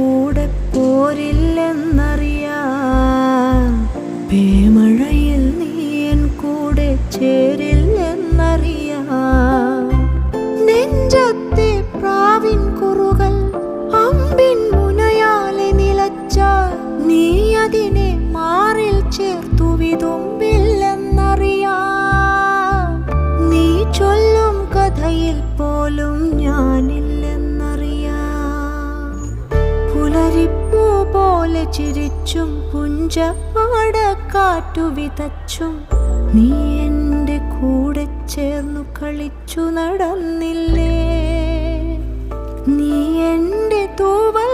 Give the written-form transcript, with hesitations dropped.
കൂടെ പോരില്ലെന്നറിയാം. പേമഴയിൽ നീ എൻ കൂടെ ചേരില്ലെന്നറിയാം. നെഞ്ചത്തെ പ്രാവിൻ കുറുകൾ അമ്പിൻ മുനയാലെ നിലച്ചാൽ നീ അതിനെ മാറിൽ ചേർത്തു വിതുമ്പില്ലെന്നറിയാം. നീ ചൊല്ലും കഥയിൽ പോലും ഞാനില്ലെന്നറിയാം. പുലരിപ്പൂ പോലെ ചിരിച്ചും പുഞ്ചപാടക്കാറ്റു വിതച്ചും നീ എൻ്റെ കൂടെ ചേർന്നു കളിച്ചു നടന്നില്ലേ. നീ എൻ്റെ തൂവൽ